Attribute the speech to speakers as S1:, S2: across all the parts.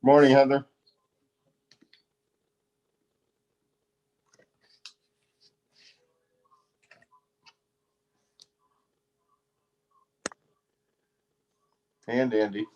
S1: Morning, Heather. And Andy.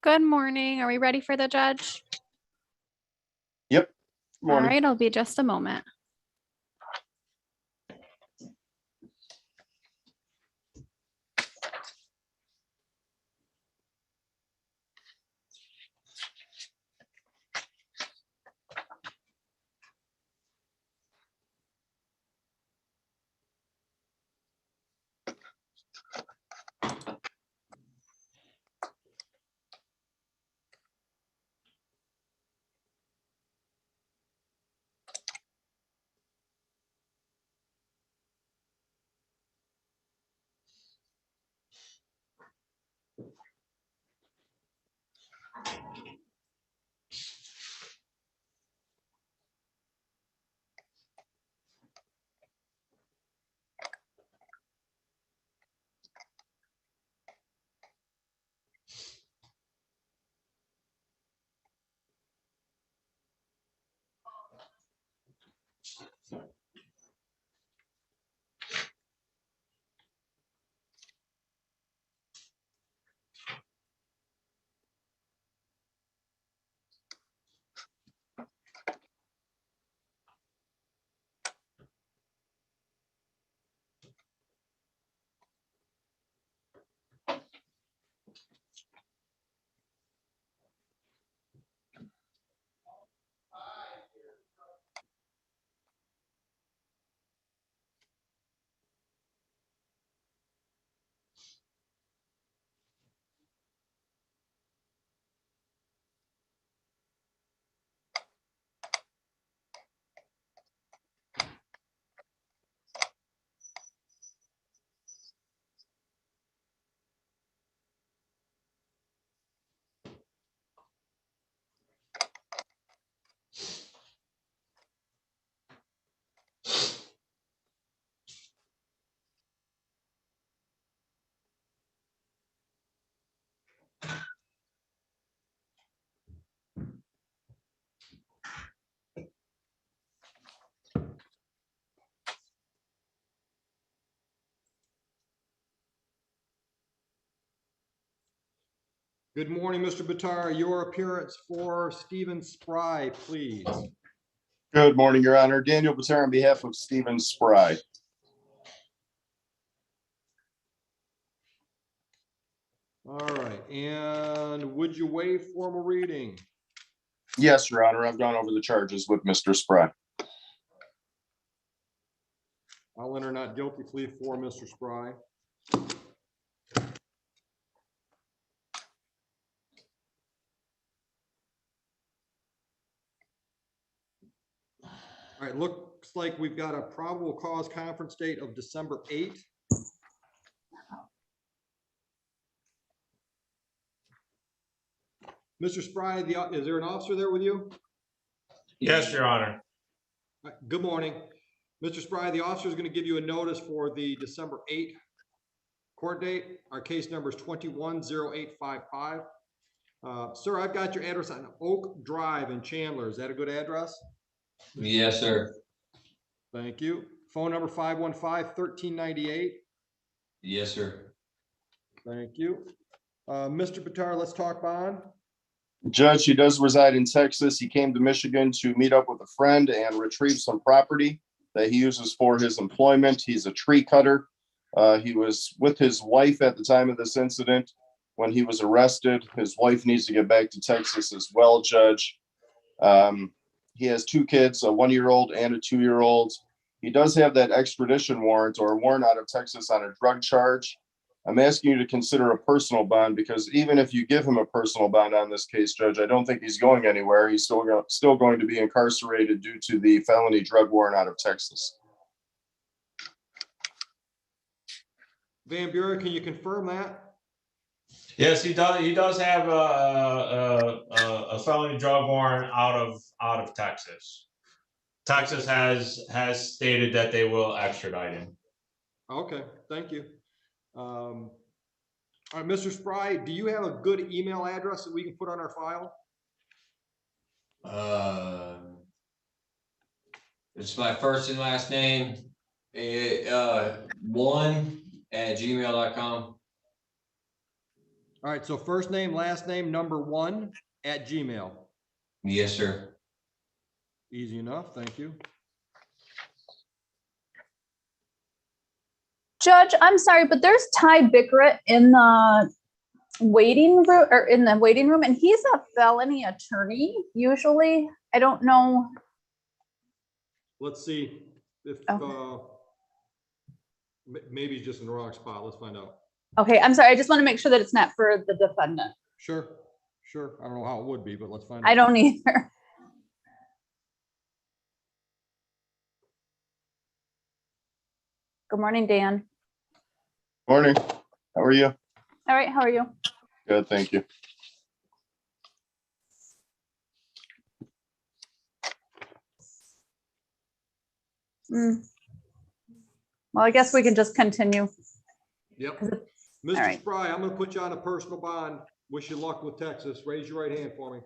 S2: Good morning. Are we ready for the judge?
S1: Yep.
S2: All
S1: Morning.
S2: right, it'll be just a moment.
S3: Good morning, Mr. Bitar. Your appearance for Stephen Spry, please.
S1: Good morning, Your Honor. Daniel Batar on behalf of Stephen Spry.
S3: All right, and would you waive formal reading?
S1: Yes, Your Honor. I've gone over the charges with Mr. Spry.
S3: I'll enter not guilty plea for Mr. Spry. All right, looks like we've got a probable cause conference date of December 8th. Mr. Spry, is there an officer there with you?
S4: Yes, Your Honor.
S3: All right, good morning. Mr. Spry, the officer is going to give you a notice for the December 8th court date. Our case number is 210855. Sir, I've got your address on Oak Drive in Chandler. Is that a good address?
S4: Yes, sir.
S3: Thank you. Phone number 515-1398.
S4: Yes, sir.
S3: Thank you. Mr. Bitar, let's talk bond.
S1: Judge, he does reside in Texas. He came to Michigan to meet up with a friend and retrieve some property that he uses for his employment. He's a tree cutter. He was with his wife at the time of this incident when he was arrested. His wife needs to get back to Texas as well, Judge. He has two kids, a 1-year-old and a 2-year-old. He does have that extradition warrant or a warrant out of Texas on a drug charge. I'm asking you to consider a personal bond because even if you give him a personal bond on this case, Judge, I don't think he's going anywhere. He's still going to be incarcerated due to the felony drug warrant out of Texas.
S3: Van Buren, can you confirm that?
S5: Yes, he does. He does have a felony drug warrant out of Texas. Texas has stated that they will extradite him.
S3: Okay, thank you. All right, Mr. Spry, do you have a good email address that we can put on our file?
S4: It's my first and last name, 1@gmail.com.
S3: All right, so first name, last name, number 1 @gmail.
S4: Yes, sir.
S3: Easy enough, thank you.
S6: Judge, I'm sorry, but there's Ty Bickert in the waiting room, and he's a felony attorney usually. I don't know.
S3: Let's see if maybe he's just in the wrong spot. Let's find out.
S6: Okay, I'm sorry. I just want to make sure that it's not for the defendant.
S3: Sure. I don't know how it would be, but let's find out.
S6: I don't either. Good morning, Dan.
S1: Morning. How are you?
S6: All right, how are you?
S1: Good, thank you.
S6: Well, I guess we can just continue.
S3: Yep.
S6: All
S3: Mr.
S6: right.
S3: Spry, I'm gonna put you on a personal bond. Wish you luck with Texas. Raise your right hand for me.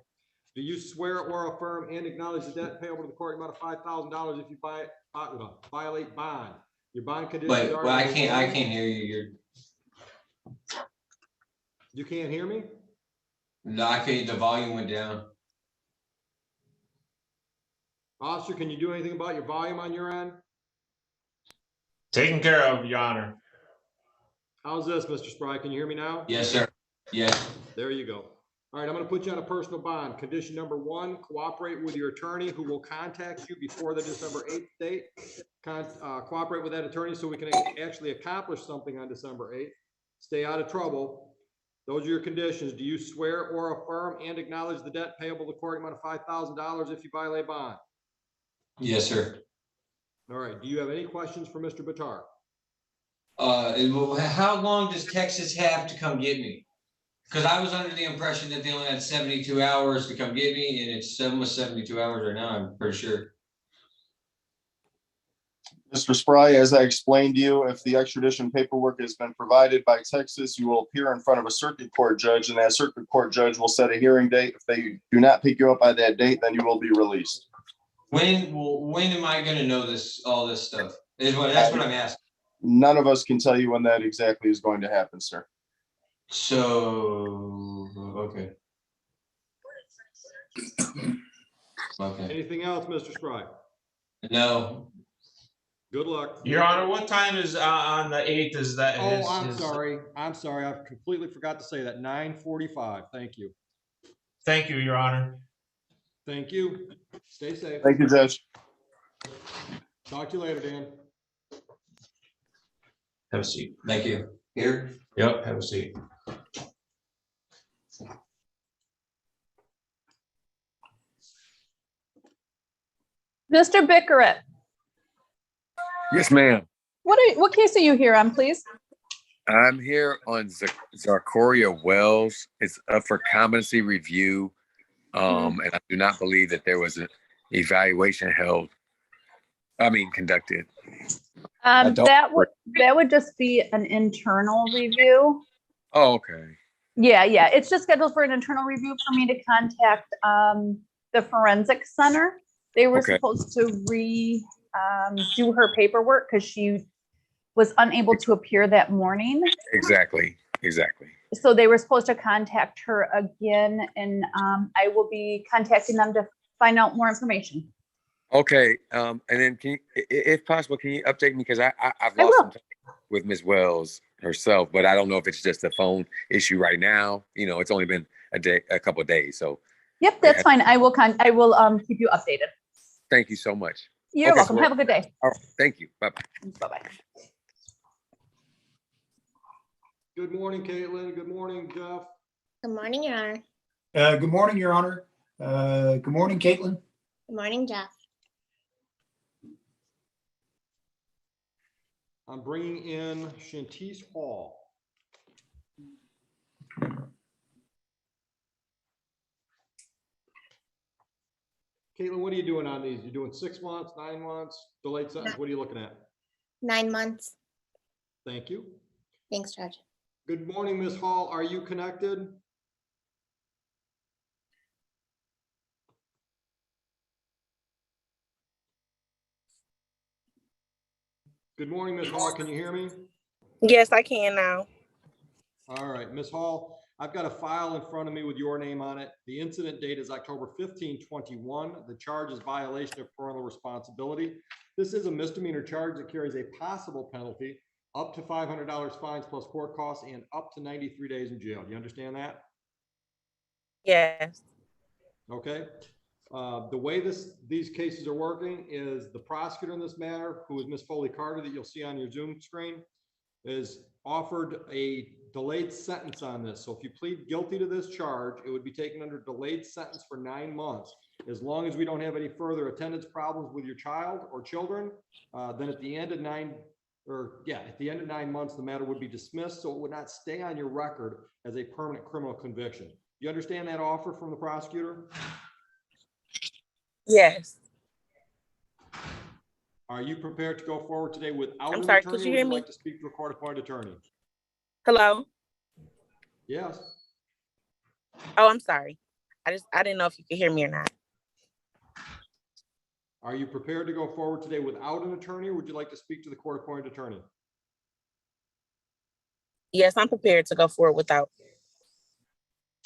S3: Do you swear or affirm and acknowledge the debt payable to the court amount of $5,000 if you violate bond? Your bond conditions
S4: But
S3: are.
S4: I can't hear you.
S3: You can't hear me?
S4: No, I can't. The volume went down.
S3: Officer, can you do anything about your volume on your end?
S5: Taken care of, Your Honor.
S3: How's this, Mr. Spry? Can you hear me now?
S4: Yes, sir. Yes.
S3: There you go. All right, I'm going to put you on a personal bond. Condition number 1, cooperate with your attorney who will contact you before the December 8th date. Cooperate with that attorney so we can actually accomplish something on December 8th. Stay out of trouble. Those are your conditions. Do you swear or affirm and acknowledge the debt payable to the court amount of $5,000 if you violate bond?
S4: Yes, sir.
S3: All right. Do you have any questions for Mr. Bitar?
S4: How long does Texas have to come get me? Because I was under the impression that they only had 72 hours to come get me, and it's almost 72 hours right now, I'm pretty sure.
S1: Mr. Spry, as I explained to you, if the extradition paperwork has been provided by Texas, you will appear in front of a circuit court judge, and that circuit court judge will set a hearing date. If they do not pick you up by that date, then you will be released.
S4: When am I going to know all this stuff? That's what I'm asking.
S1: None of us can tell you when that exactly is going to happen, sir.
S4: So, okay. Okay.
S3: Anything else, Mr. Spry?
S4: No.
S3: Good luck.
S5: Your Honor, what time is on the 8th? Is that?
S3: Oh, I'm sorry. I'm sorry. I completely forgot to say that. 9:45. Thank you.
S5: Thank you, Your Honor.
S3: Thank you. Stay safe.
S1: Thank you, Judge.
S3: Talk to you later, Dan.
S5: Have a seat.
S4: Thank you. Here?
S5: Yep, have a seat.
S6: Mr. Bickert,
S7: Yes, ma'am.
S6: what case are you here on, please?
S7: I'm here on Zarcoria Wells. It's up for competency review. And I do not believe that there was an evaluation conducted.
S6: That would just be an internal review.
S7: Oh, okay.
S6: Yeah. It's just scheduled for an internal review for me to contact the forensic center. They were
S7: Okay.
S6: supposed to do her paperwork because she was unable to appear that morning.
S7: Exactly.
S6: So they were supposed to contact her again, and I will be contacting them to find out more information.
S7: Okay. And then can you, if possible, can you update me? Because I've
S6: I
S7: lost
S6: will.
S7: some time with Ms. Wells herself, but I don't know if it's just a phone issue right now. It's only been a couple of days. So
S6: Yep, that's fine. I will keep you updated.
S7: thank you so much.
S6: You're
S7: Okay,
S6: welcome.
S7: well-
S6: Have a good day.
S7: Oh, thank you. Bye-bye.
S6: Bye-bye.
S3: Good morning, Caitlin. Good morning, Jeff.
S8: Good morning, Your Honor.
S9: Good morning, Your Honor. Good morning, Caitlin.
S8: Good morning, Jeff.
S3: I'm bringing in Shantice Hall. Caitlin, what are you doing on these? You doing 6 months, 9 months, delayed sentence? What are you looking at?
S8: 9 months.
S3: Thank you.
S8: Thanks, Judge.
S3: Good morning, Ms. Hall. Are you connected? Good morning, Ms. Hall. Can you hear me?
S10: Yes, I can now.
S3: All right, Ms. Hall, I've got a file in front of me with your name on it. The incident date is October 15, 21. The charge is violation of parental responsibility. This is a misdemeanor charge that carries a possible penalty up to $500 fines plus court costs and up to 93 days in jail. Do you understand that?
S10: Yes.
S3: Okay. The way these cases are working is the prosecutor in this matter, who is Ms. Foley Carter that you'll see on your Zoom screen, is offered a delayed sentence on this. So if you plead guilty to this charge, it would be taken under delayed sentence for 9 months. As long as we don't have any further attendance problems with your child or children, then at the end of 9 months, the matter would be dismissed. So it would not stay on your record as a permanent criminal conviction. You understand that offer from the prosecutor?
S10: Yes.
S3: Are you prepared to go forward today without an
S10: sorry,
S3: attorney?
S10: could you
S3: Would
S10: hear
S3: you
S10: me?
S3: like to speak to a court-appointed attorney?
S10: Hello?
S3: Yes.
S10: Oh, I'm sorry. I didn't know if you could hear me or not.
S3: Are you prepared to go forward today without an attorney, or would you like to speak to the court-appointed attorney?
S10: Yes, I'm prepared to go forward without.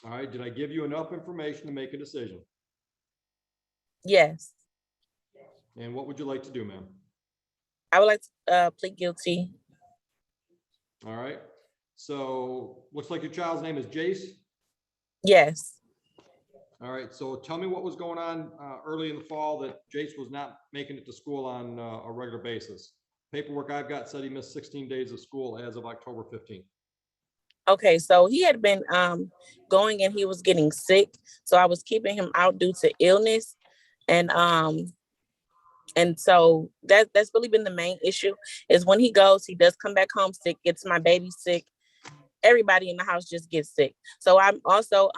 S3: All right, did I give you enough information to make a decision?
S10: Yes.
S3: And what would you like to do, ma'am?
S10: I would like to plead guilty.
S3: All right, so looks like your child's name is Jace.
S10: Yes.
S3: All right, so tell me what was going on early in the fall that Jace was not making it to school on a regular basis. Paperwork I've got said he missed 16 days of school as of October 15th.
S10: Okay, so he had been going and he was getting sick. So I was keeping him out due to illness. And so that's really been the main issue is when he goes, he does come back home sick, gets my baby sick. Everybody in the house just gets sick. So I'm also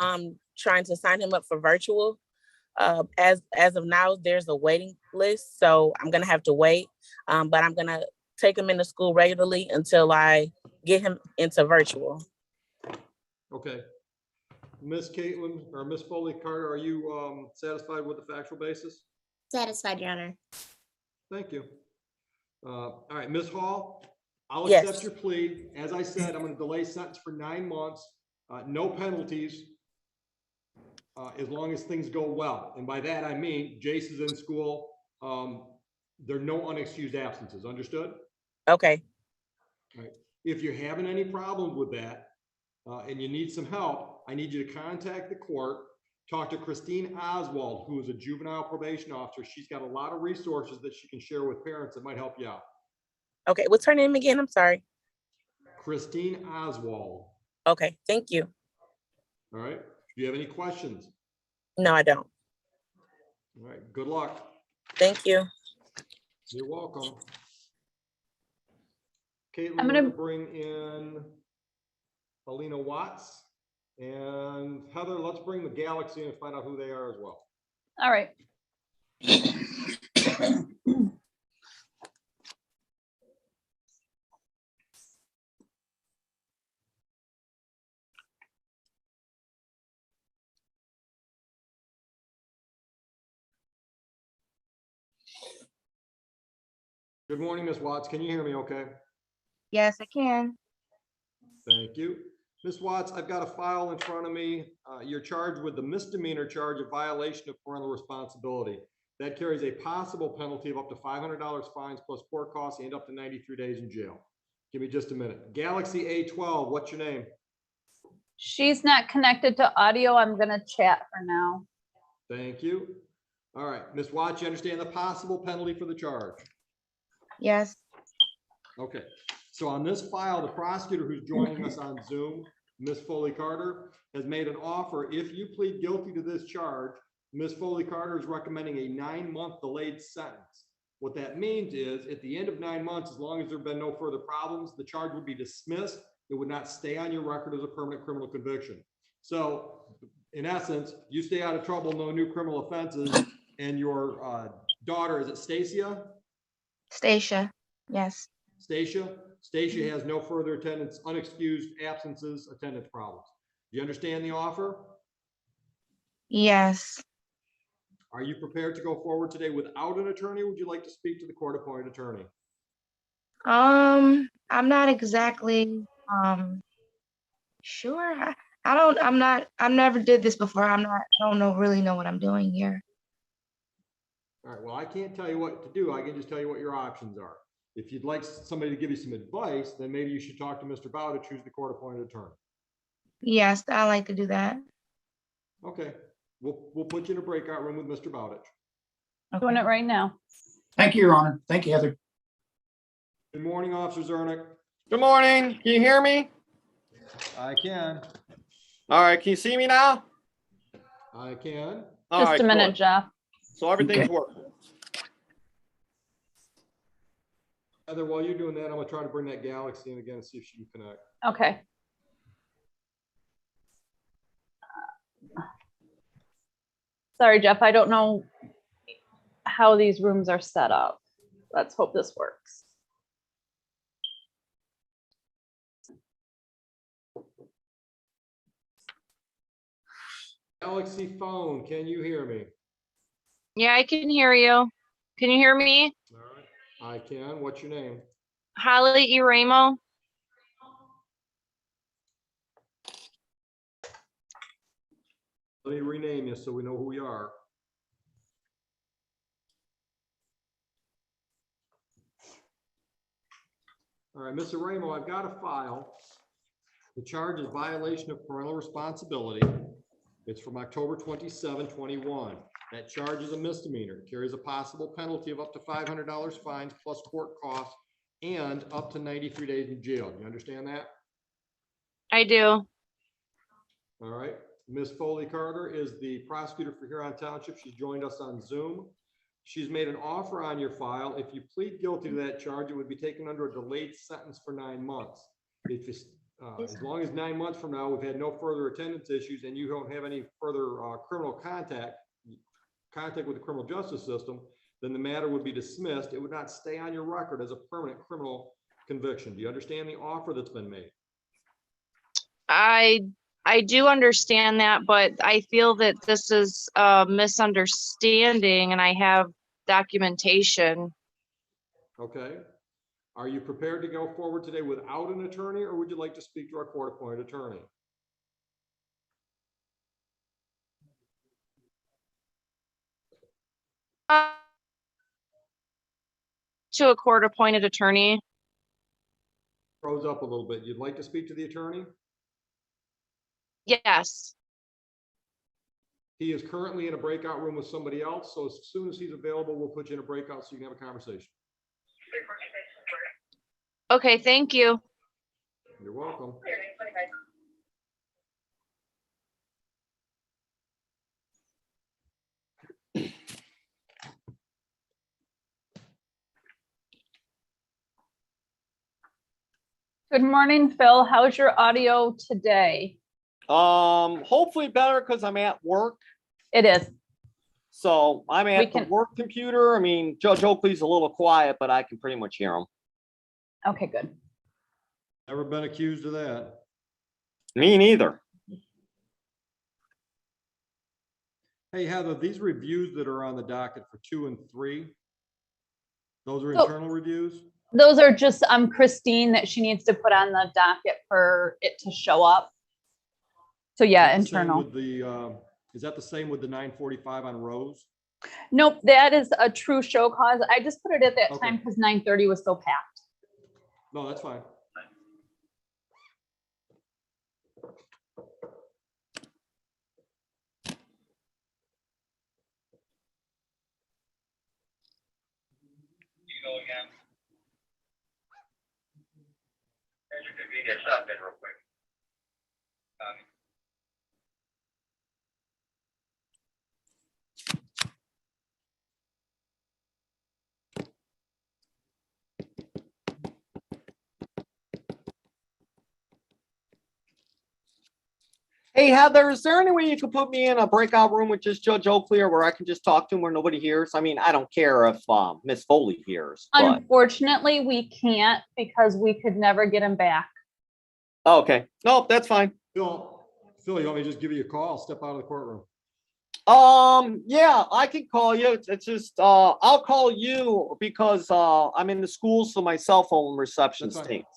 S10: trying to sign him up for virtual. As of now, there's a waiting list. So I'm gonna have to wait. But I'm gonna take him into school regularly until I get him into virtual.
S3: Okay. Miss Caitlin or Miss Foley Carter, are you satisfied with the factual basis?
S8: Satisfied, Your Honor.
S3: Thank you. All right, Ms. Hall, I'll
S10: Yes.
S3: accept your plea. As I said, I'm going to delay sentence for 9 months, no penalties, as long as things go well. And by that, I mean, Jace is in school. There are no unexcused absences. Understood?
S10: Okay.
S3: All right. If you're having any problems with that and you need some help, I need you to contact the court. Talk to Christine Oswald, who is a juvenile probation officer. She's got a lot of resources that she can share with parents that might help you out.
S10: Okay. What's her name again? I'm sorry.
S3: Christine Oswald.
S10: Okay. Thank you.
S3: All right. Do you have any questions?
S10: No, I don't.
S3: All right. Good luck.
S10: Thank you.
S3: You're welcome. Caitlin,
S6: I'm
S3: we're
S6: gonna-
S3: gonna bring in Alina Watts. And Heather, let's bring the Galaxy and find out who they are as well.
S6: All right.
S3: Good morning, Ms. Watts. Can you hear me okay?
S10: Yes, I can.
S3: Thank you. Ms. Watts, I've got a file in front of me. You're charged with the misdemeanor charge of violation of parental responsibility. That carries a possible penalty of up to $500 fines plus court costs and up to 93 days in jail. Give me just a minute. Galaxy A12, what's your name?
S6: She's not connected to audio. I'm gonna chat for now.
S3: Thank you. All right, Ms. Watts, you understand the possible penalty for the charge?
S10: Yes.
S3: Okay, so on this file, the prosecutor who's joining us on Zoom, Ms. Foley Carter, has made an offer. If you plead guilty to this charge, Ms. Foley Carter is recommending a 9-month delayed sentence. What that means is at the end of 9 months, as long as there have been no further problems, the charge would be dismissed. It would not stay on your record as a permanent criminal conviction. So in essence, you stay out of trouble, no new criminal offenses, and your daughter, is it Stacia?
S10: Stacia. Yes.
S3: Stacia has no further attendance, unexcused absences, attendance problems. Do you understand the offer?
S10: Yes.
S3: Are you prepared to go forward today without an attorney? Or would you like to speak to the court-appointed attorney?
S10: I'm not exactly sure. I've never did this before. I don't really know what I'm doing here.
S3: All right, well, I can't tell you what to do. I can just tell you what your options are. If you'd like somebody to give you some advice, then maybe you should talk to Mr. Bowditch, who's the court-appointed attorney.
S10: Yes, I like to do that.
S3: Okay, we'll put you in a breakout room with Mr. Bowditch.
S6: Doing it right now.
S9: Thank you, Your Honor. Thank you, Heather.
S3: Good morning, Officer Zernick.
S11: Good morning. Can you hear me?
S3: I can.
S11: All right. Can you see me now?
S3: I can.
S11: All
S6: Just
S11: right,
S6: a minute,
S11: good.
S6: Jeff.
S11: So everything's
S9: Okay.
S11: working.
S3: Heather, while you're doing that, I'm gonna try to bring that Galaxy in again and see if she can connect.
S6: Okay. Sorry, Jeff, I don't know how these rooms are set up. Let's hope this works.
S3: Galaxy phone, can you hear me?
S12: Yeah, I can hear you. Can you hear me?
S3: All right, I can. What's your name?
S12: Holly E. Ramo.
S3: Let me rename you so we know who you are. All right, Mr. Ramo, I've got a file. The charge is violation of parental responsibility. It's from October 27, 21. That charge is a misdemeanor. It carries a possible penalty of up to $500 fines plus court costs and up to 93 days in jail. You understand that?
S12: I do.
S3: All right. Ms. Foley Carter is the prosecutor for Huron Township. She's joined us on Zoom. She's made an offer on your file. If you plead guilty to that charge, it would be taken under a delayed sentence for 9 months. If you, as long as 9 months from now, we've had no further attendance issues and you don't have any further criminal contact with the criminal justice system, then the matter would be dismissed. It would not stay on your record as a permanent criminal conviction. Do you understand the offer that's been made?
S12: I do understand that, but I feel that this is a misunderstanding and I have documentation.
S3: Okay. Are you prepared to go forward today without an attorney, or would you like to speak to our court-appointed attorney?
S12: To a court-appointed attorney.
S3: Froze up a little bit. You'd like to speak to the attorney?
S12: Yes.
S3: He is currently in a breakout room with somebody else, so as soon as he's available, we'll put you in a breakout so you can have a conversation.
S12: Okay, thank you.
S3: You're welcome.
S6: Good morning, Phil. How's your audio today?
S11: Hopefully better because I'm at work.
S6: It is.
S11: So I'm at the work computer. I mean, Judge Oakley's a little quiet, but I can pretty much hear him.
S6: Okay, good.
S3: Never been accused of that.
S11: Me neither.
S3: Hey, Heather, these reviews that are on the docket for 2 and 3, those are
S6: So-
S3: internal reviews?
S6: Those are just Christine that she needs to put on the docket for it to show up. So yeah,
S3: Is that the same
S6: internal.
S3: with the, is that the same with the 945 on Rose?
S6: Nope, that is a true show cause. I just put it at that
S3: Okay.
S6: time because 9:30 was so packed.
S3: No, that's fine.
S11: Hey, Heather, is there any way you could put me in a breakout room with just Judge Oakley, or where I can just talk to him where nobody hears? I mean, I don't care if Miss Foley hears, but
S6: Unfortunately, we can't because we could never get him back.
S11: okay. No, that's fine.
S3: Phil, you want me to just give you a call? I'll step out of the courtroom.
S11: Yeah, I can call you. It's just I'll call you because I'm in the school, so my cell phone reception
S3: That's fine.
S11: stinks.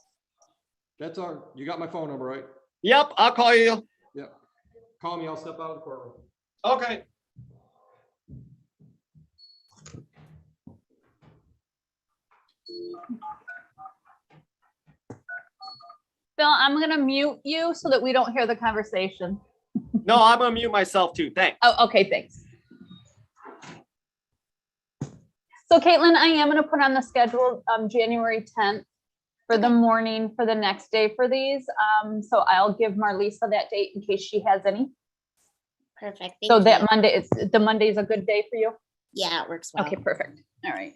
S3: That's all. You got my phone number, right?
S11: Yep, I'll call you.
S3: Yep. Call me. I'll step out of the courtroom.
S11: Okay.
S6: Phil, I'm gonna mute you so that we don't hear the conversation.
S11: No, I'm gonna mute myself too. Thanks.
S6: Oh, okay, thanks. So Caitlin, I am gonna put on the schedule January 10th for the morning for the next day for these. So I'll give Marlisa that date in case she has any.
S8: Perfect.
S6: So
S8: Thank
S6: that
S8: you.
S6: Monday, the Monday is a good day for you?
S8: Yeah, it works well.
S6: Okay, perfect. All right.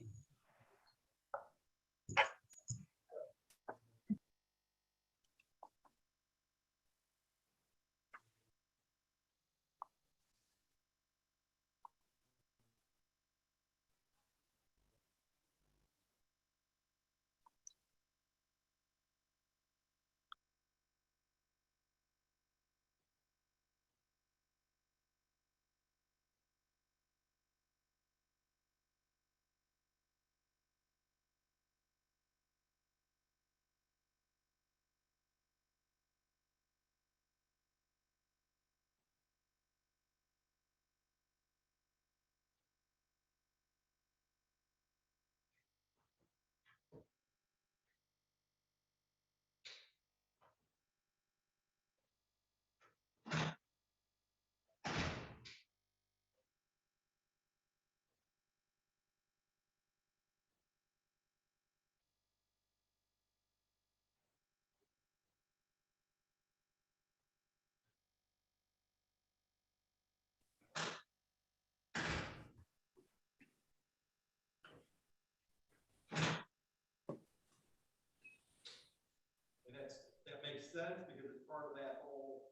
S3: That makes sense because it's part of that whole,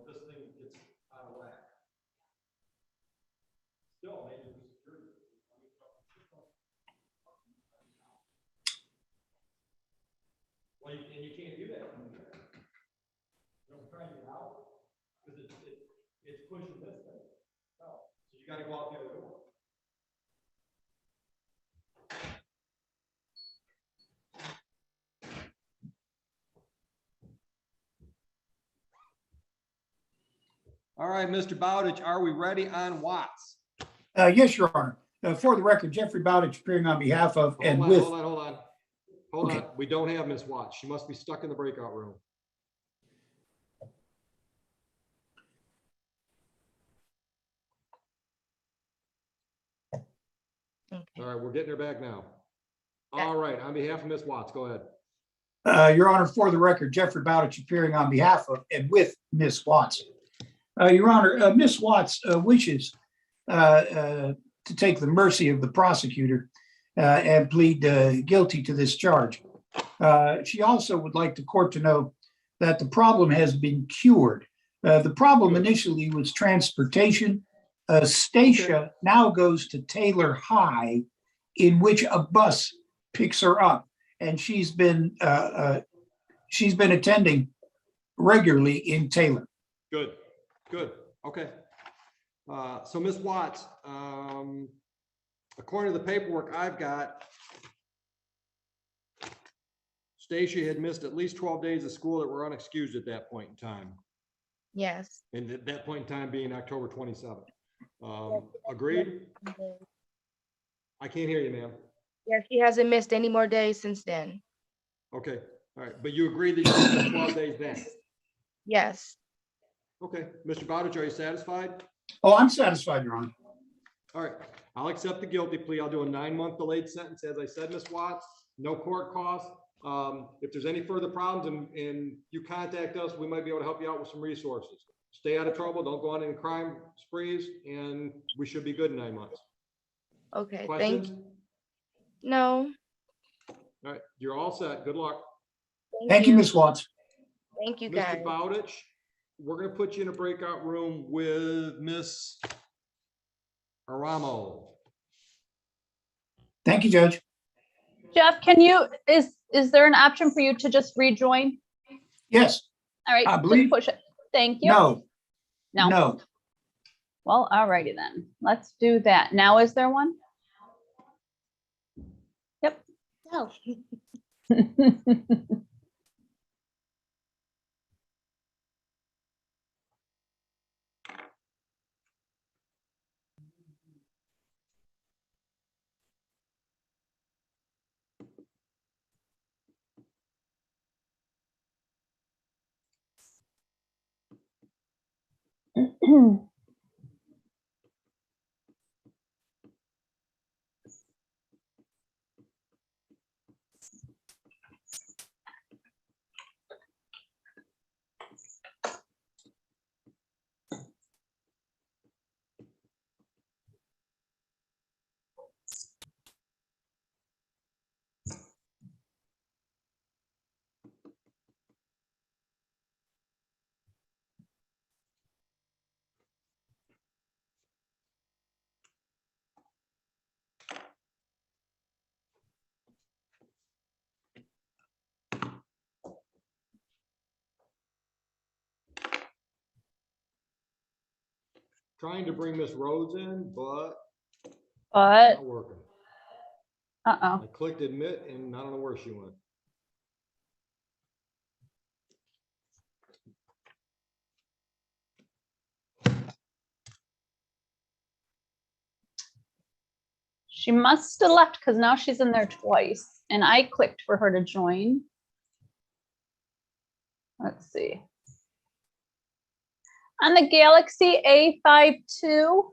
S3: this thing gets out of whack. Still, maybe the security. Well, you can't do that from here. Try to get out because it's pushing this thing. No, so you got to go out the other door. All right, Mr. Bowditch, are we ready on Watts?
S9: Yes, Your Honor. For the record, Jeffrey Bowditch appearing on behalf of and with.
S3: Hold on. We don't have Miss Watts. She must be stuck in the breakout room.
S13: Okay.
S3: All right, we're getting her back now. All right, on behalf of Miss Watts, go ahead.
S9: Your Honor, for the record, Jeffrey Bowditch appearing on behalf of and with Miss Watts. Your Honor, Miss Watts wishes to take the mercy of the prosecutor and plead guilty to this charge. She also would like the court to know that the problem has been cured. The problem initially was transportation. Stacia now goes to Taylor High, in which a bus picks her up, and she's been attending regularly in Taylor.
S3: Good. Okay. So Miss Watts, according to the paperwork I've got, Stacia had missed at least 12 days of school that were unexcused at that point in time.
S13: Yes.
S3: And at that point in time being October 27th. Agreed? I can't hear you, ma'am.
S13: Yeah, she hasn't missed any more days since then.
S3: Okay, all right. But you agreed that you missed 12 days then?
S13: Yes.
S3: Okay. Mr. Bowditch, are you satisfied?
S9: Oh, I'm satisfied, Your Honor.
S3: All right, I'll accept the guilty plea. I'll do a 9-month delayed sentence. As I said, Ms. Watts, no court costs. If there's any further problems and you contact us, we might be able to help you out with some resources. Stay out of trouble. Don't go on any crime sprees, and we should be good in 9 months.
S13: Okay,
S3: Questions?
S13: no,
S3: All right, you're all set. Good luck.
S9: Thank you, Ms. Watts.
S13: Thank you,
S3: Mr.
S13: guys.
S3: Bowditch, we're gonna put you in a breakout room with Miss Aramo.
S9: Thank you, Judge.
S6: Jeff, is there an option for you to just rejoin?
S9: Yes.
S6: All right,
S9: I
S6: just
S9: believe-
S6: push it. Thank you.
S9: No.
S6: No.
S9: No.
S6: Well, alrighty then. Let's do that. Now, is there one? Yep.
S8: Oh,
S3: Trying to bring Miss Rhodes in, but
S6: But,
S3: not working.
S6: uh-oh.
S3: I clicked admit and I don't know where she went.
S6: She must have left because now she's in there twice and I clicked for her to join. Let's see. On the Galaxy A52.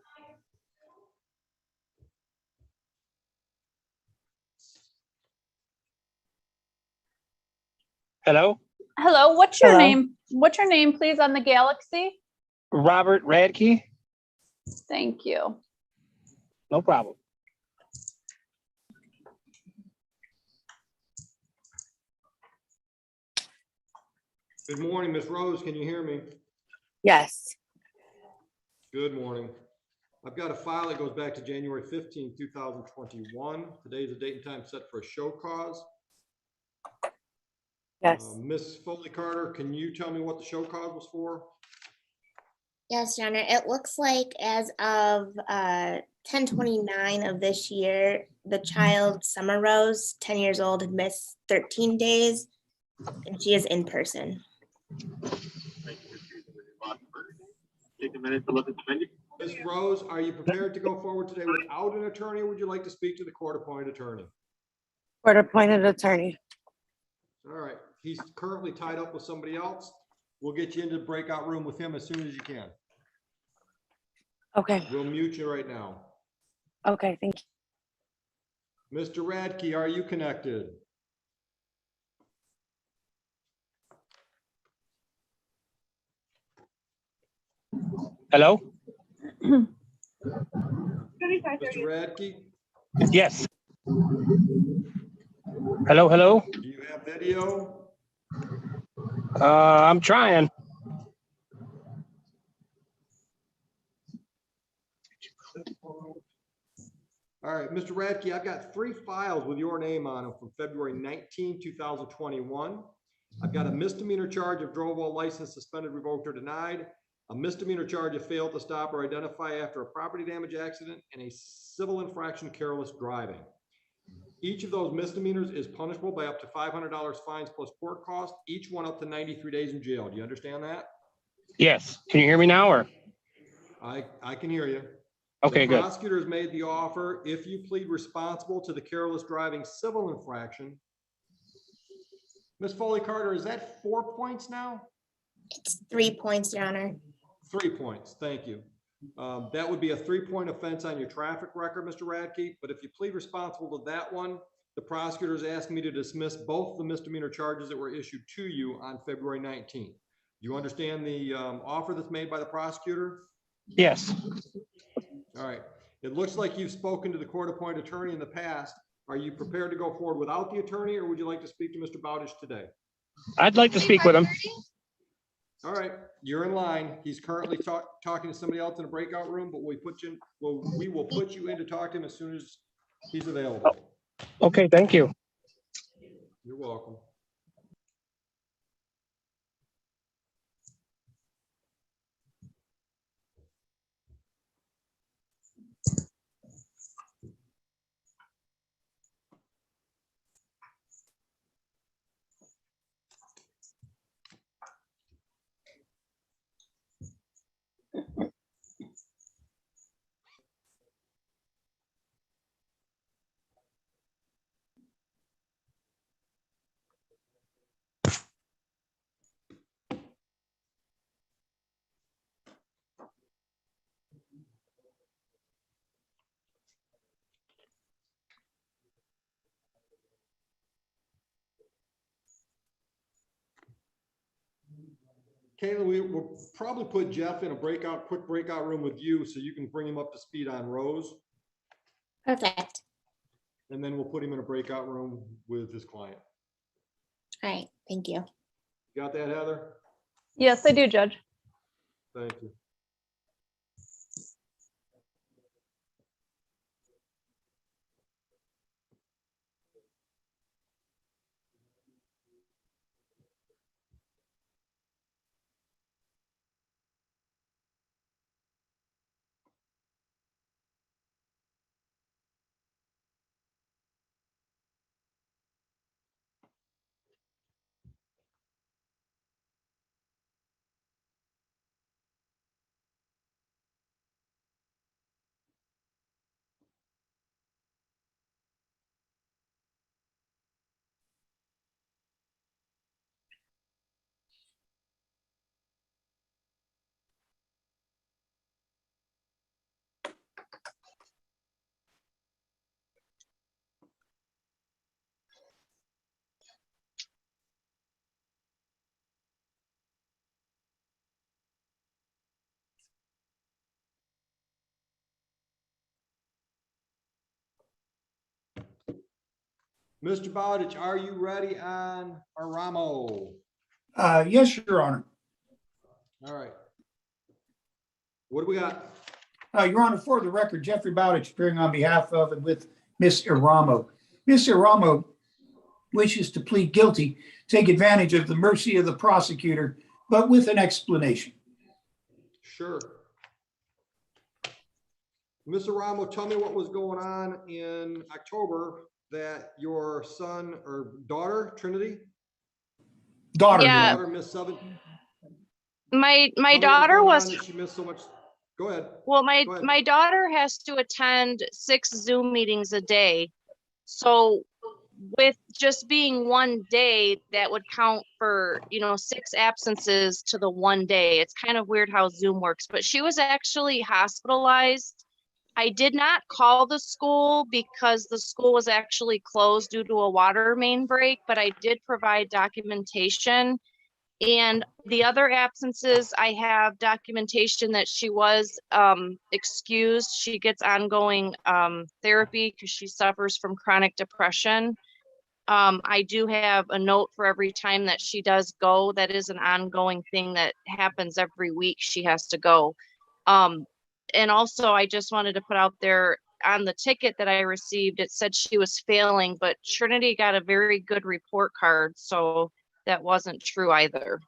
S14: Hello,
S6: Hello, what's your
S14: Hello.
S6: name? What's your name, please, on the Galaxy?
S14: Robert Radke.
S6: Thank you.
S14: No problem.
S3: Good morning, Miss Rose. Can you hear me?
S10: Yes.
S3: Good morning. I've got a file that goes back to January 15, 2021. Today is the date and time set for a show cause.
S10: Yes.
S3: Miss Foley Carter, can you tell me what the show cause was for?
S8: yes, Your Honor. It looks like as of 10/29 of this year, the child Summer Rose, 10 years old, had missed 13 days, and she is in person.
S15: Take a minute to look at the menu.
S3: Ms. Rose, are you prepared to go forward today without an attorney, or would you like to speak to the court-appointed attorney?
S10: Court-appointed attorney.
S3: All right, he's currently tied up with somebody else. We'll get you into the breakout room with him as soon as you can.
S10: Okay.
S3: We'll mute you right now.
S10: Okay, thank you.
S3: Mr. Radke, are you connected?
S14: Hello.
S3: Mr. Radke,
S14: Yes. Hello, hello.
S3: do you have video?
S14: I'm trying.
S3: All right, Mr. Radke, I've got 3 files with your name on them from February 19, 2021. I've got a misdemeanor charge of drove while license suspended, revoked, or denied, a misdemeanor charge of failed to stop or identify after a property damage accident, and a civil infraction careless driving. Each of those misdemeanors is punishable by up to $500 fines plus court costs, each one up to 93 days in jail. Do you understand that?
S14: Yes. Can you hear me now or?
S3: I can hear you.
S14: Okay,
S3: The
S14: good.
S3: prosecutor's made the offer, if you plead responsible to the careless driving civil infraction. Ms. Foley Carter, is that 4 points now?
S8: It's 3 points, Your Honor.
S3: 3 points, thank you. That would be a 3-point offense on your traffic record, Mr. Radke, but if you plead responsible to that one, the prosecutor is asking me to dismiss both the misdemeanor charges that were issued to you on February 19th. Do you understand the offer that's made by the prosecutor?
S14: Yes.
S3: All right. It looks like you've spoken to the court-appointed attorney in the past. Are you prepared to go forward without the attorney, or would you like to speak to Mr. Bowdish today?
S14: I'd like to speak with him.
S3: All right, you're in line. He's currently talking to somebody else in a breakout room, but we will put you in to talk to him as soon as he's available.
S14: Okay, thank you.
S3: You're welcome. Kayla, we'll probably put Jeff in a quick breakout room with you so you can bring him up to speed on Rose.
S8: Perfect.
S3: And then we'll put him in a breakout room with his client.
S8: All right, thank you.
S3: Got that, Heather?
S6: Yes, I do, Judge.
S3: Thank you. Mr. Bowditch, are you ready on Aramo?
S9: Yes, Your Honor.
S3: All right. What do we got?
S9: Your Honor, for the record, Jeffrey Bowditch appearing on behalf of and with Miss Iramo. Miss Iramo wishes to plead guilty, take advantage of the mercy of the prosecutor, but with an explanation.
S3: Sure. Ms. Aramo, tell me what was going on in October that your son or daughter, Trinity?
S9: Daughter.
S12: Yeah.
S3: Daughter missed 7.
S12: My
S3: Tell me what
S12: daughter
S3: going
S12: was
S3: on that she missed so much. Go ahead.
S12: Well,
S3: Go ahead.
S12: my daughter has to attend 6 Zoom meetings a day. So with just being one day, that would count for, 6 absences to the one day. It's kind of weird how Zoom works, but she was actually hospitalized. I did not call the school because the school was actually closed due to a water main break, but I did provide documentation. And the other absences, I have documentation that she was excused. She gets ongoing therapy because she suffers from chronic depression. I do have a note for every time that she does go. That is an ongoing thing that happens every week. She has to go. And also, I just wanted to put out there on the ticket that I received, it said she was failing, but Trinity got a very good report card. So that wasn't true either.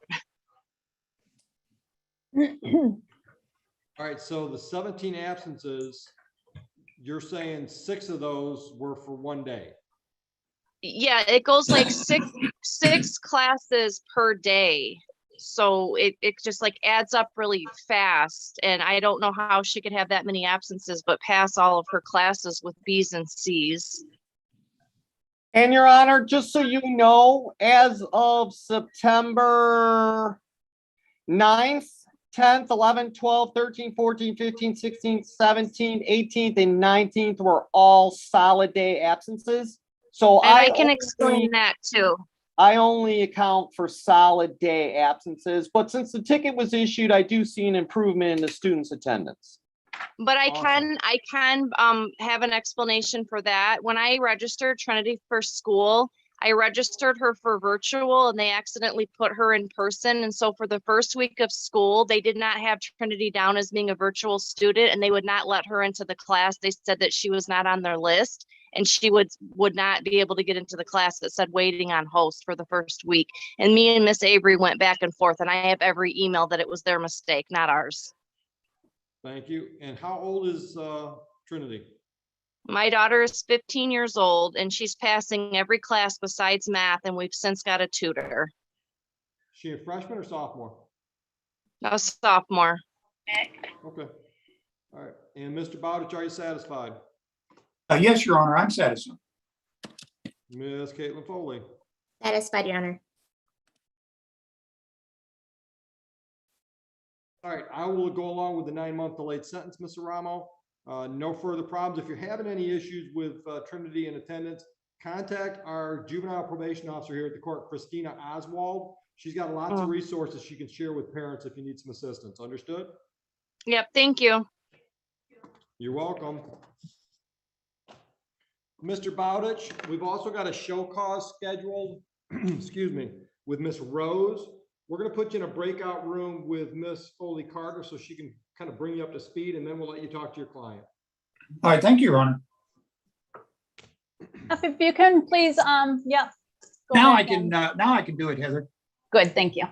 S3: All right, so the 17 absences, you're saying 6 of those were for one day?
S12: Yeah, it goes like six classes per day. So it just like adds up really fast. And I don't know how she could have that many absences, but pass all of her classes with B's and C's.
S11: And Your Honor, just so you know, as of September 9th, 10th, 11th, 12th, 13th, 14th, 15th, 16th, 17th, 18th, and 19th were all solid day absences. So
S12: And I can explain that too.
S11: I only account for solid day absences, but since the ticket was issued, I do see an improvement in the students' attendance.
S12: But I
S3: Awesome.
S12: can have an explanation for that. When I registered Trinity for school, I registered her for virtual and they accidentally put her in person. And so for the first week of school, they did not have Trinity down as being a virtual student and they would not let her into the class. They said that she was not on their list and she would not be able to get into the class that said waiting on host for the first week. And me and Miss Avery went back and forth and I have every email that it was their mistake, not ours.
S3: Thank you. And how old is Trinity?
S12: My daughter is 15 years old and she's passing every class besides math and we've since got a tutor.
S3: She a freshman or sophomore?
S12: A sophomore.
S3: Okay. All right. And Mr. Bowditch, are you satisfied?
S9: Yes, Your Honor, I'm satisfied.
S3: Ms. Caitlin Foley?
S8: Satisfied, Your Honor.
S3: All right, I will go along with the 9-month delayed sentence, Mr. Ramo. No further problems. If you're having any issues with Trinity in attendance, contact our juvenile probation officer here at the court, Christina Oswald. She's got lots of resources she can share with parents if you need some assistance. Understood?
S12: Yep, thank you.
S3: You're welcome. Mr. Bowditch, we've also got a show cause scheduled, excuse me, with Miss Rose. We're going to put you in a breakout room with Miss Foley Carter so she can kind of bring you up to speed and then we'll let you talk to your client.
S9: All right, thank you, Your Honor.
S6: If you can please, yeah. go
S9: Now
S6: back
S9: now I can do it, Heather.
S6: Good, thank you.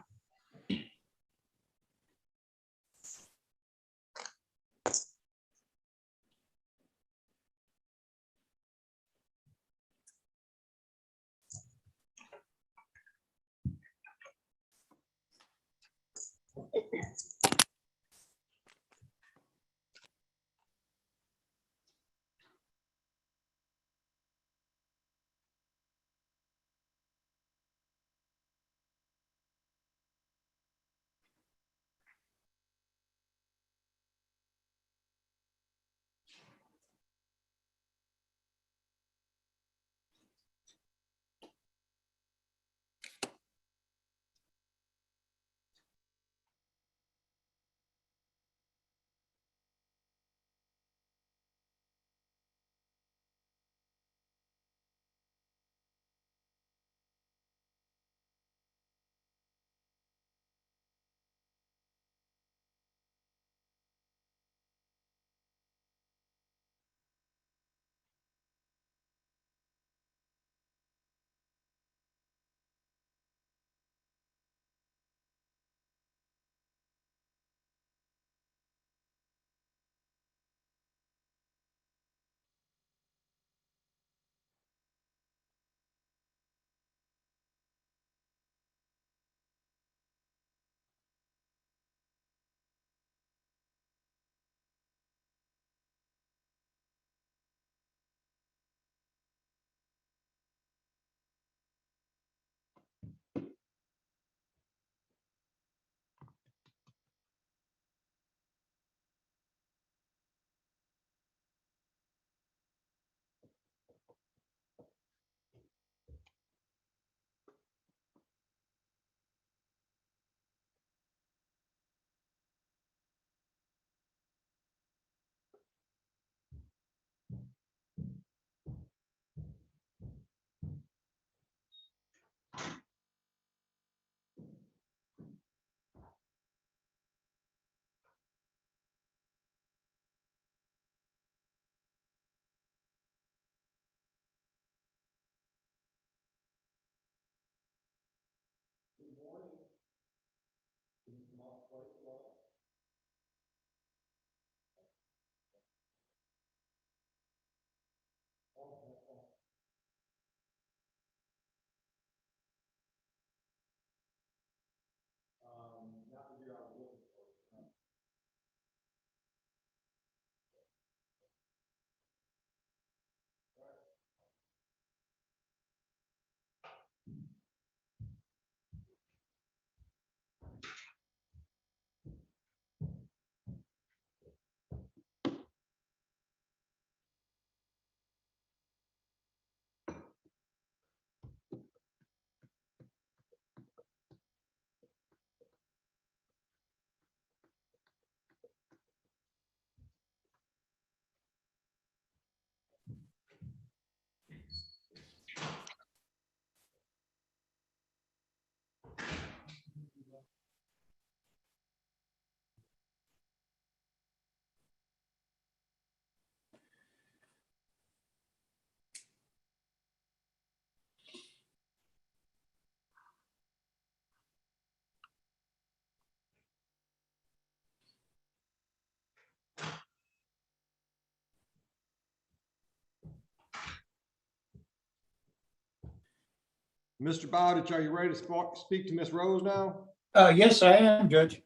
S3: Mr. Bowditch, are you ready to speak to Miss Rose now?
S9: Yes, I am, Judge.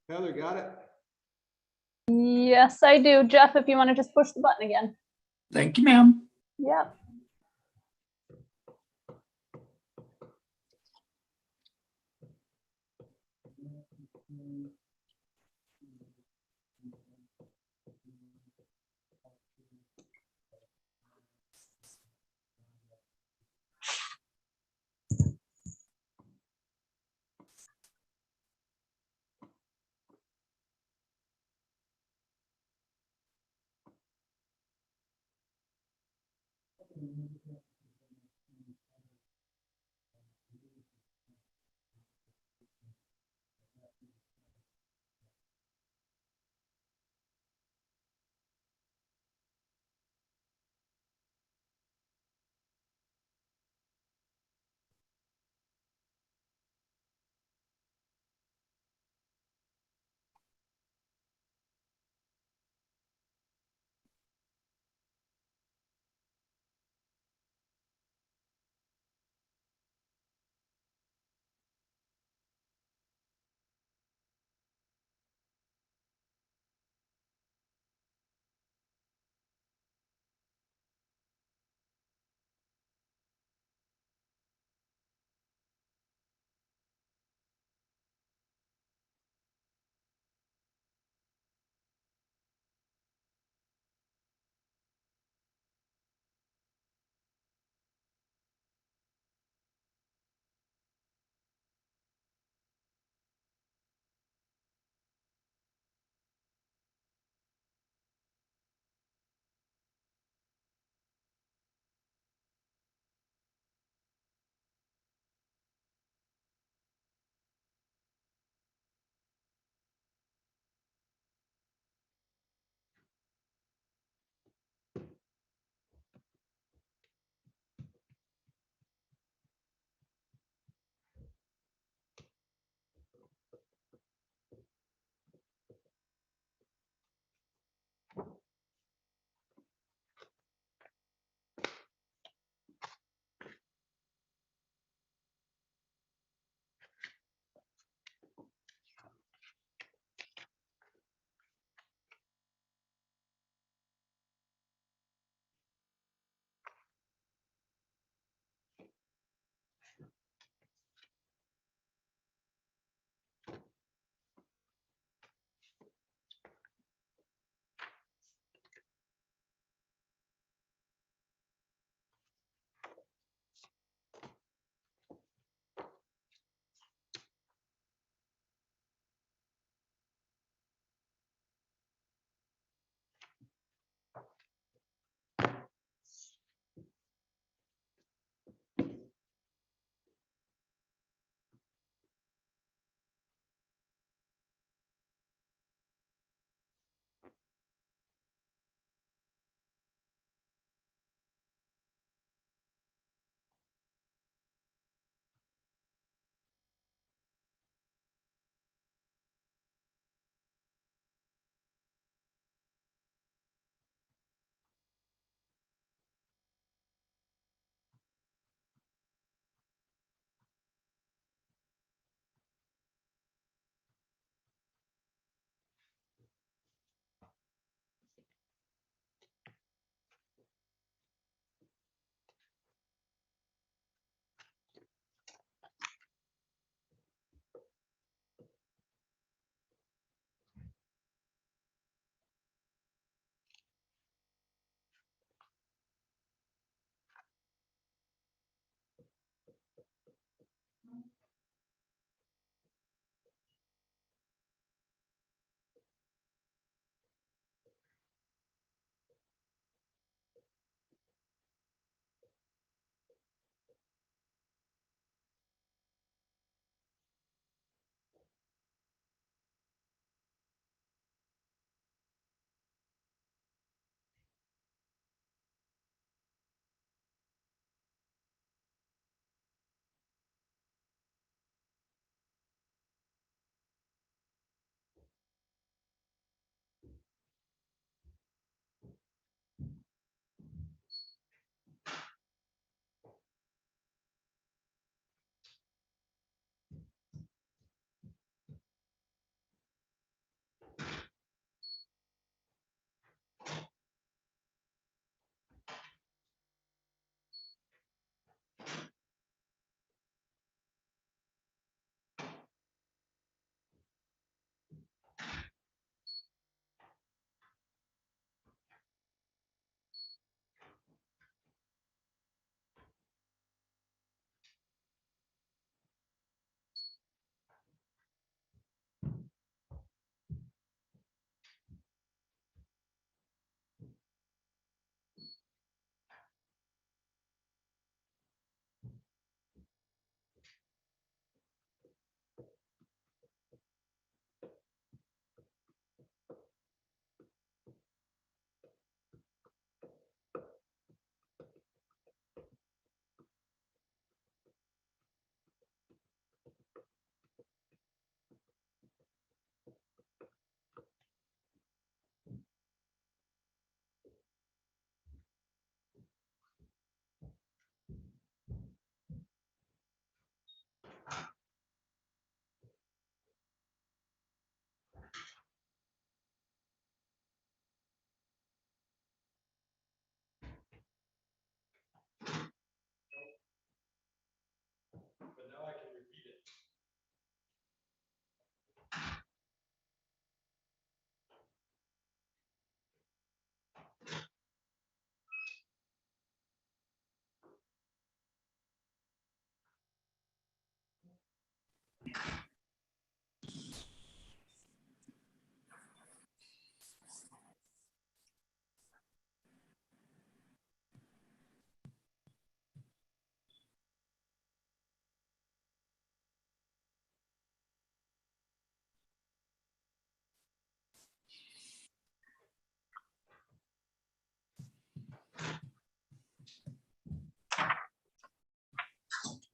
S3: Heather, got it?
S6: Yes, I do. Jeff, if you want to just push the button again.
S9: Thank you, ma'am.
S6: Yep.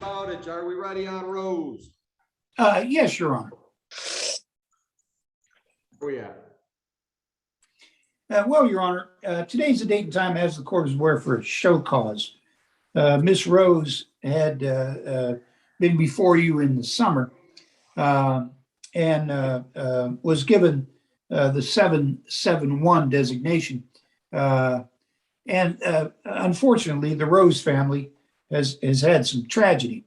S3: Bowditch, are we ready on Rose?
S9: Yes, Your Honor.
S3: Where we at?
S9: Well, Your Honor, today's the date and time, as the court is aware, for a show cause. Miss Rose had been before you in the summer and was given the 771 designation. And unfortunately, the Rose family has had some tragedy.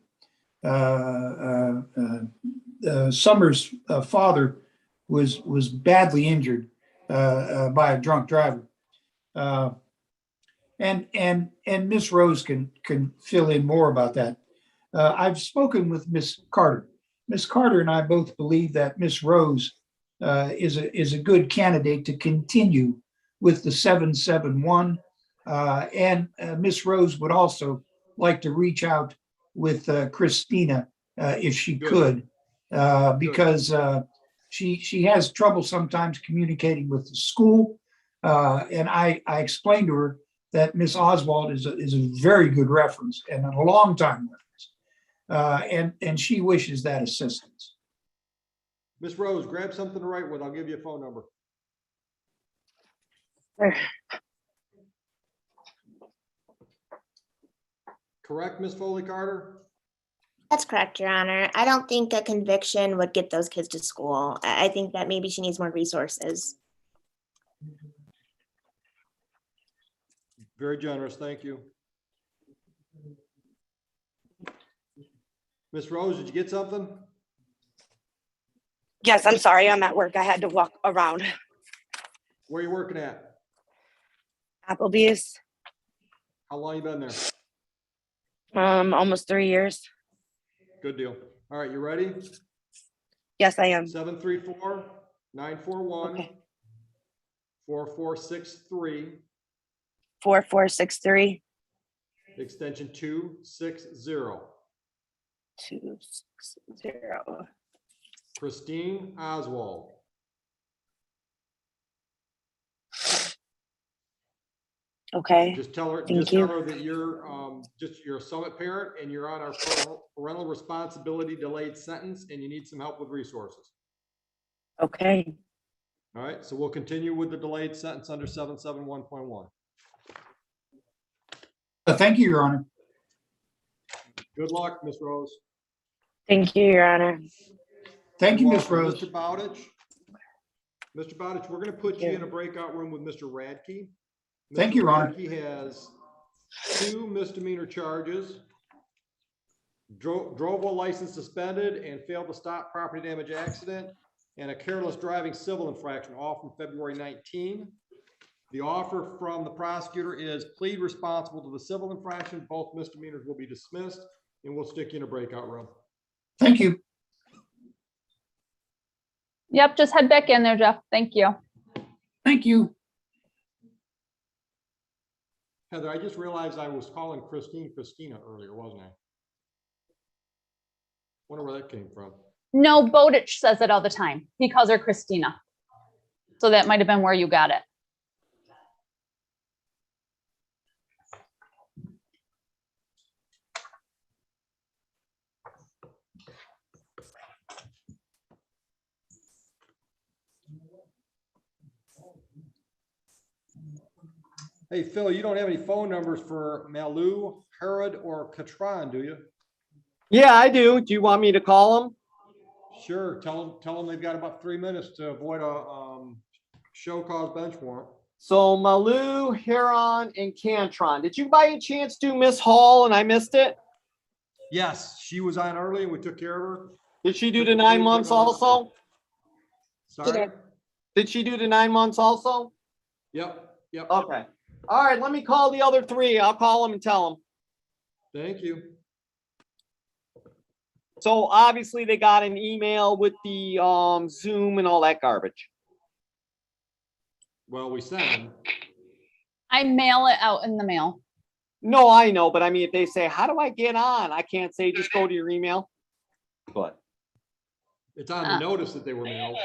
S9: Summer's father was badly injured by a drunk driver. And Miss Rose can fill in more about that. I've spoken with Miss Carter. Miss Carter and I both believe that Miss Rose is a good candidate to continue with the 771. And Miss Rose would also like to reach out with Christina if she could, because she has trouble sometimes communicating with the school. And I explained to her that Miss Oswald is a very good reference and a long time reference. And she wishes that assistance.
S3: Miss Rose, grab something to write with. I'll give you a phone number. Correct, Miss Foley Carter?
S8: That's correct, Your Honor. I don't think a conviction would get those kids to school. I think that maybe she needs more resources.
S3: Very generous, thank you. Miss Rose, did you get something?
S16: Yes, I'm sorry. I'm at work. I had to walk around.
S3: Where are you working at?
S16: Applebee's.
S3: How long you been there?
S16: Almost 3 years.
S3: Good deal. All right, you ready?
S16: Yes, I am.
S3: 734-941-4463.
S16: 4463.
S3: Extension 260.
S16: 260.
S3: Christine Oswald.
S16: Okay.
S3: Just tell her.
S16: Thank
S3: Just
S16: you.
S3: tell her that you're a Summit parent and you're on our parental responsibility delayed sentence, and you need some help with resources.
S16: Okay.
S3: All right. So we'll continue with the delayed sentence under 771.1.
S9: Thank you, Your Honor.
S3: Good luck, Miss Rose.
S16: Thank you, Your Honor.
S9: Thank you,
S3: You're
S9: Miss
S3: welcome.
S9: Rose.
S3: Mr. Bowditch. Mr. Bowditch, we're going to put you in a breakout room with Mr. Radke.
S9: Thank you, Your Honor.
S3: Radke has 2 misdemeanor charges. Drove while license suspended and failed to stop property damage accident, and a careless driving civil infraction, all from February 19. The offer from the prosecutor is plead responsible to the civil infraction. Both misdemeanors will be dismissed, and we'll stick you in a breakout room.
S9: Thank you.
S6: Yep, just head back in there, Jeff. Thank you.
S9: Thank you.
S3: Heather, I just realized I was calling Christina earlier, wasn't I? Wonder where that came from.
S6: No, Bowditch says it all the time. He calls her Christina. So that might have been where you got it.
S3: Hey, Phil, you don't have any phone numbers for Malu, Herod, or Katran, do you?
S11: Yeah, I do. Do you want me to call them?
S3: Sure. Tell them they've got about 3 minutes to avoid a show cause bench warrant.
S11: So Malu, Heron, and Cantron. Did you by any chance do Miss Hall and I missed it?
S3: Yes, she was on early and we took care of her.
S11: Did she do the 9 months also?
S3: Sorry?
S11: Did she do the 9 months also?
S3: Yep.
S11: Okay. All right, let me call the other 3. I'll call them and tell them.
S3: Thank you.
S11: So obviously they got an email with the Zoom and all that garbage.
S3: Well, we sent them.
S6: I mail it out in the mail.
S11: No, I know, but I mean, if they say, how do I get on? I can't say, just go to your email. But
S3: it's on the notice that they were mailed.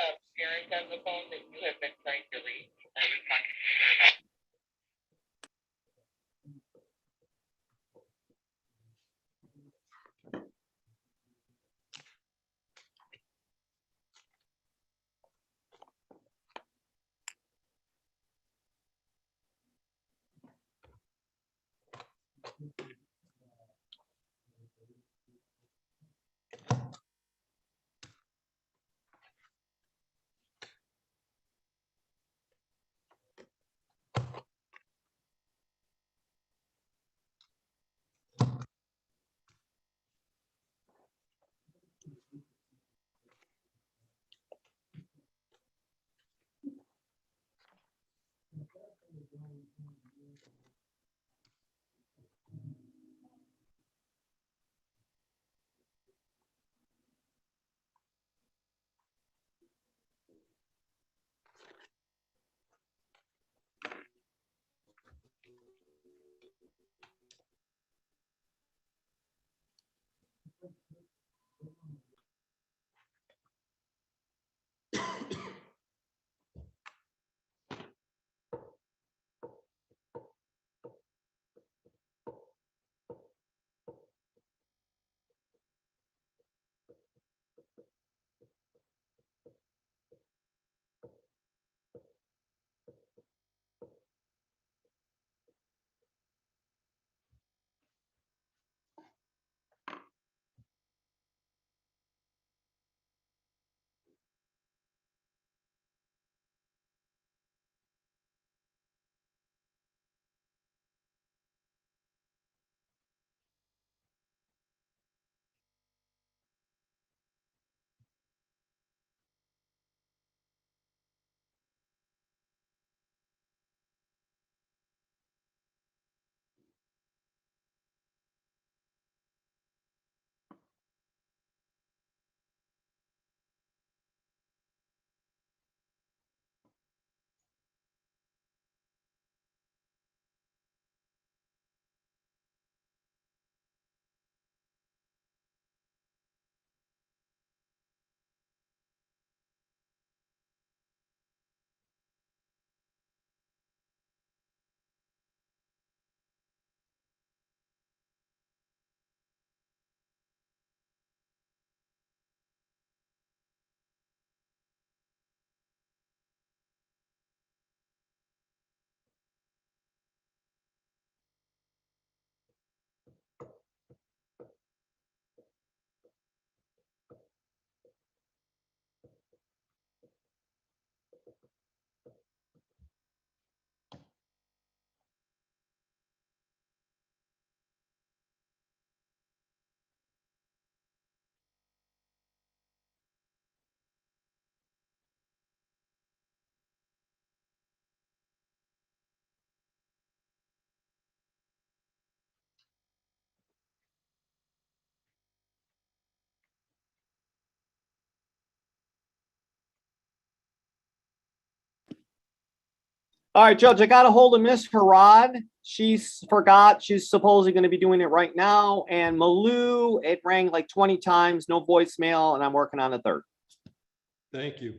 S11: All right, Judge, I got a hold of Miss Harad. She's forgot. She's supposedly going to be doing it right now. And Malou, it rang like 20 times, no voicemail, and I'm working on the third.
S3: Thank you.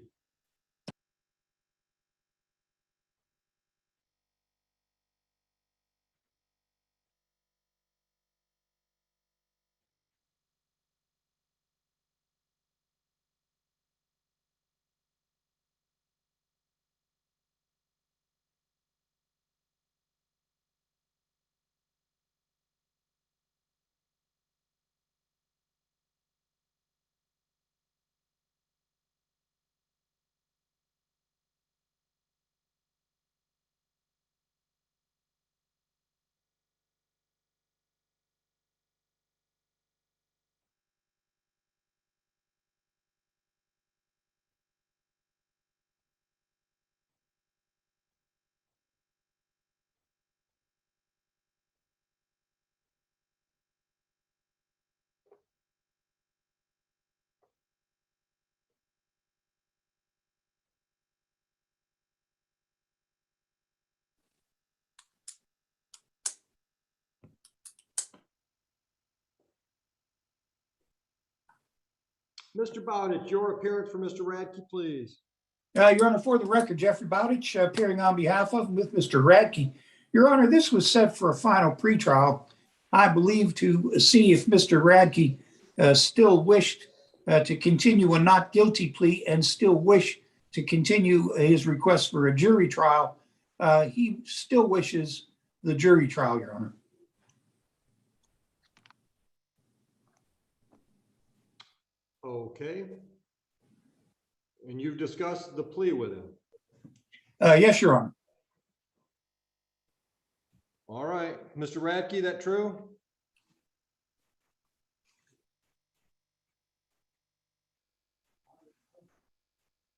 S3: Mr. Bowditch, your appearance for Mr. Radke, please.
S9: Your Honor, for the record, Jeffrey Bowditch, appearing on behalf of and with Mr. Radke. Your Honor, this was set for a final pretrial, I believe, to see if Mr. Radke still wished to continue a not guilty plea and still wish to continue his request for a jury trial. He still wishes the jury trial, Your Honor.
S3: Okay. And you've discussed the plea with him.
S9: Yes, Your Honor.
S3: All right, Mr. Radke, that true?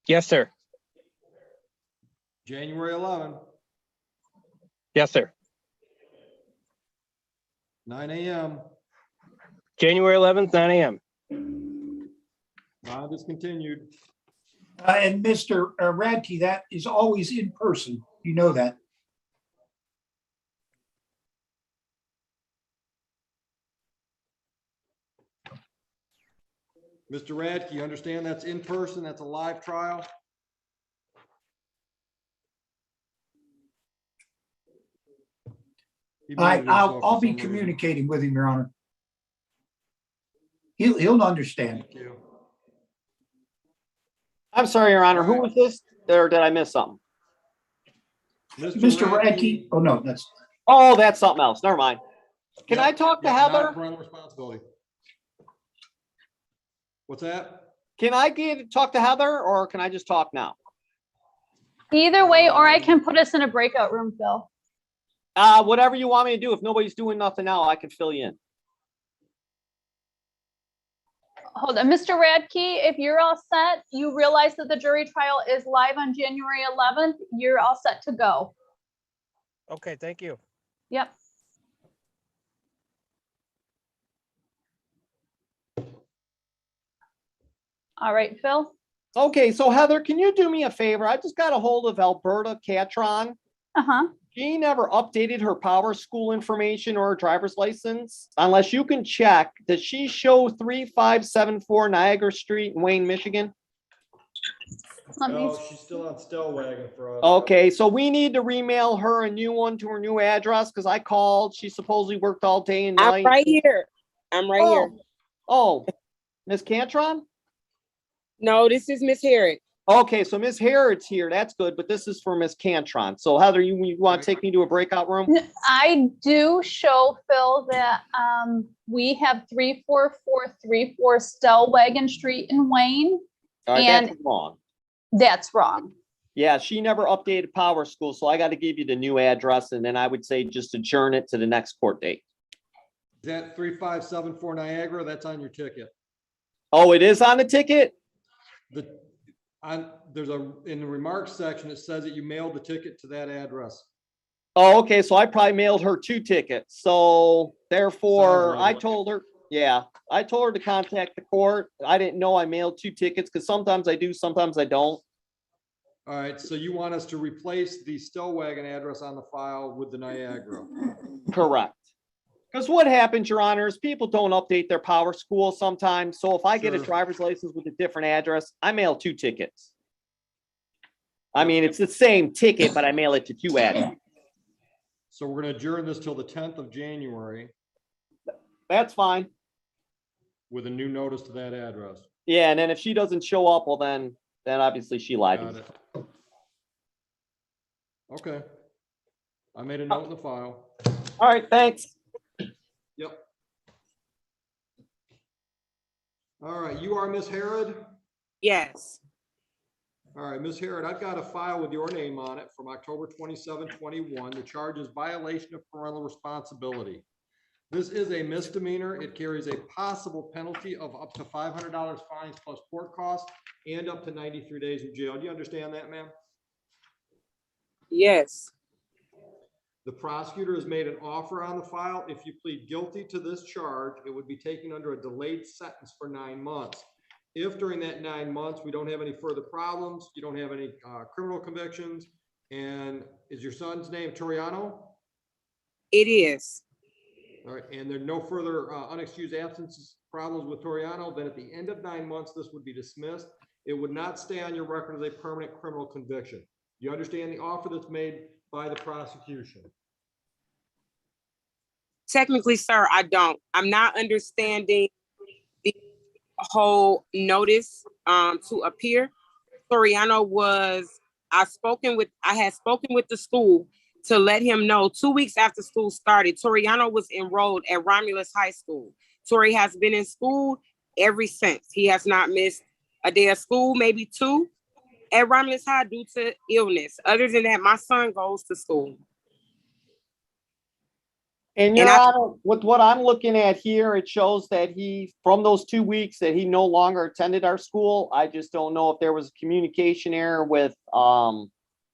S14: Yes, sir.
S3: January 11.
S14: Yes, sir.
S3: 9 a.m.
S14: January 11th, 9 a.m.
S3: Bond is continued.
S9: And Mr. Radke, that is always in person. You know that.
S3: Mr. Radke, you understand that's in person, that's a live trial? He muted himself for
S9: I'll be
S3: some reason.
S9: communicating with him, Your Honor. He'll understand.
S3: Thank you.
S11: I'm sorry, Your Honor. Who was this? Or did I miss something?
S9: Mr. Radke, oh no, that's.
S11: Oh, that's something else. Never mind. Can I talk to
S3: Not
S11: Heather?
S3: parental responsibility. What's that?
S11: Can I talk to Heather or can I just talk now?
S6: Either way, or I can put us in a breakout room, Phil.
S11: Whatever you want me to do. If nobody's doing nothing now, I can fill you in.
S6: Hold on, Mr. Radke, if you're all set, you realize that the jury trial is live on January 11th. You're all set to go.
S14: Okay, thank you.
S6: Yep. All right, Phil.
S11: Okay, so Heather, can you do me a favor? I just got a hold of Alberta Catron.
S6: Uh-huh.
S11: She never updated her power school information or her driver's license. Unless you can check, does she show 3574 Niagara Street in Wayne, Michigan?
S3: No, she's still on Stellwagen for us.
S11: Okay, so we need to remail her a new one to her new address because I called. She supposedly worked all day and night.
S10: I'm right here. I'm right here.
S11: Oh, Miss Cantron?
S10: No, this is Miss Herrick.
S11: Okay, so Miss Harrod's here. That's good, but this is for Miss Cantron. So Heather, you want to take me to a breakout room?
S6: I do show, Phil, that we have 34434 Stellwagen Street in Wayne.
S11: All right,
S6: and
S11: that's wrong.
S6: That's wrong.
S11: Yeah, she never updated power school, so I got to give you the new address, and then I would say just adjourn it to the next court date.
S3: Is that 3574 Niagara? That's on your ticket.
S11: Oh, it is on the ticket?
S3: There's in the remarks section, it says that you mailed the ticket to that address.
S11: Oh, okay, so I probably mailed her 2 tickets. So therefore,
S3: Sounds like
S11: I told her, yeah, I told her to contact the court. I didn't know I mailed 2 tickets because sometimes I do, sometimes I don't.
S3: All right, so you want us to replace the Stellwagen address on the file with the Niagara?
S11: Correct. Because what happens, Your Honor, is people don't update their power school sometimes. So if I get a
S3: Sure.
S11: driver's license with a different address, I mail 2 tickets. I mean, it's the same ticket, but I mail it to 2 addresses.
S3: So we're going to adjourn this till the 10th of January
S11: That's fine.
S3: with a new notice to that address.
S11: Yeah, and then if she doesn't show up, well, then obviously she lied.
S3: Got it. Okay. I made a note in the file.
S11: All right, thanks.
S3: Yep. All right, you are Miss Harrod?
S10: Yes.
S3: All right, Ms. Harrod, I've got a file with your name on it from October 27, 21. The charge is violation of parental responsibility. This is a misdemeanor. It carries a possible penalty of up to $500 fines plus court costs and up to 93 days in jail. Do you understand that, ma'am?
S10: Yes.
S3: The prosecutor has made an offer on the file. If you plead guilty to this charge, it would be taken under a delayed sentence for 9 months. If during that 9 months, we don't have any further problems, you don't have any criminal convictions, and is your son's name Toriano?
S10: It is.
S3: All right, and there are no further unexcused absences problems with Toriano, then at the end of 9 months, this would be dismissed. It would not stay on your record as a permanent criminal conviction. You understand the offer that's made by the prosecution?
S10: Technically, sir, I don't. I'm not understanding the whole notice to appear. Toriano I had spoken with the school to let him know 2 weeks after school started. Toriano was enrolled at Romulus High School. Tori has been in school ever since. He has not missed a day of school, maybe 2 at Romulus High due to illness. Other than that, my son goes to school.
S11: And Your Honor, with what I'm looking at here, it shows that from those 2 weeks that he no longer attended our school. I just don't know if there was a communication error with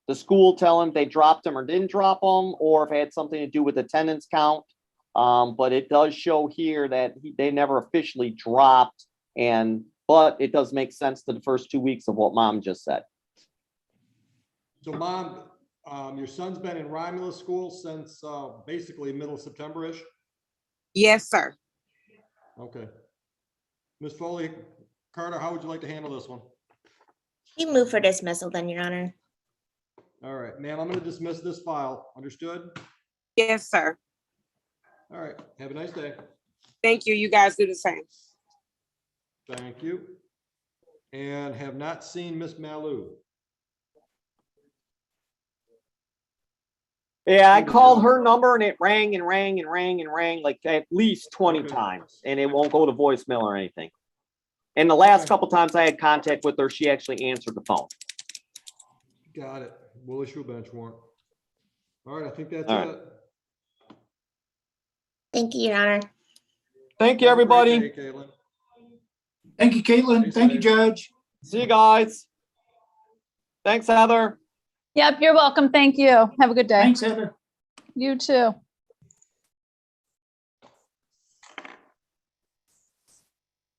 S11: the school tell them they dropped them or didn't drop them, or if it had something to do with attendance count. But it does show here that they never officially dropped, but it does make sense to the first 2 weeks of what Mom just said.
S3: So Mom, your son's been in Romulus school since basically middle September-ish?
S10: Yes, sir.
S3: Okay. Ms. Foley, Carter, how would you like to handle this one?
S8: You move for dismissal then, Your Honor.
S3: All right, ma'am, I'm going to dismiss this file. Understood?
S10: Yes, sir.
S3: All right, have a nice day.
S10: Thank you. You guys do the same.
S3: Thank you. And have not seen Miss Malou.
S11: Yeah, I called her number and it rang and rang and rang and rang like at least 20
S3: Okay.
S11: times, and it won't go to voicemail or anything. And the last couple times I had contact with her, she actually answered the phone.
S3: Got it. We'll issue a bench warrant. All right, I think that's
S11: All right.
S3: it.
S8: Thank you, Your Honor.
S11: Thank you,
S3: Have a great
S11: everybody.
S3: day, Caitlin.
S9: Thank you, Caitlin.
S3: Stay
S9: Thank you,
S3: safe.
S9: Judge.
S11: See you guys. Thanks, Heather.
S6: Yep, you're welcome. Thank you. Have a good day.
S9: Thanks, Heather.
S6: You too.